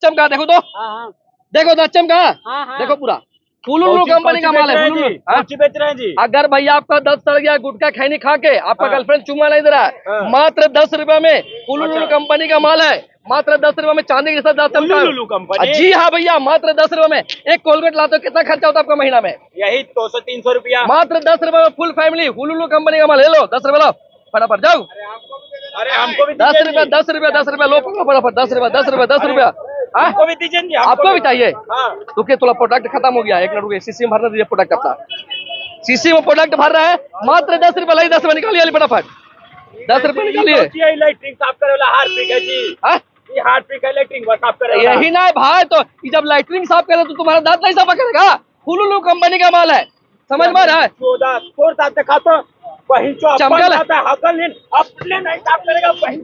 चमका, देखो तो, देखो तो चमका, देखो पूरा हुलुलु कंपनी का माल है। हुलुलु बेच रहे हैं जी। अगर भैया आपका 10 सड़ गया गुटखा खैनी खा के, आपका गर्लफ्रेंड चुम्मा नहीं दे रहा है, मात्र 10 रुपए में हुलुलु कंपनी का माल है। मात्र 10 रुपए में चांदी के साथ हुलुलु कंपनी। जी हाँ भैया, मात्र 10 रुपए में। एक कोलगेट लाते हो कितना खर्चा होता है आपका महीना में? यही 200-300 रुपया। मात्र 10 रुपए में फुल फैमिली हुलुलु कंपनी का माल ले लो। 10 रुपए लो फटाफट, जाओ। अरे हमको भी 10 रुपए 10 रुपए 10 रुपए लो फटाफट, 10 रुपए 10 रुपए 10 रुपया। हमको भी दीजिए जी। आपको भी चाहिए? हाँ। रुकिए, थोड़ा प्रोडक्ट खत्म हो गया, एक मिनट रुकिए, शीशी में भरना दीजिए प्रोडक्ट अपना। शीशी में प्रोडक्ट भर रहा है, मात्र 10 रुपए लाई, 10 रुपए निकालिए फटाफट, 10 रुपए निकालिए। इलेक्ट्रिक साफ करे वाला हार्पिक है जी। ये हार्पिक इलेक्ट्रिक साफ करे वाला। यही ना है भाई, तो जब लाइटरिंग साफ करे तो तुम्हारा दांत नहीं साफ करेगा? हुलुलु कंपनी का माल है, समझ में आ रहा है? छोड़ देखा तो वही चमकल अपने नहीं साफ करेगा वही।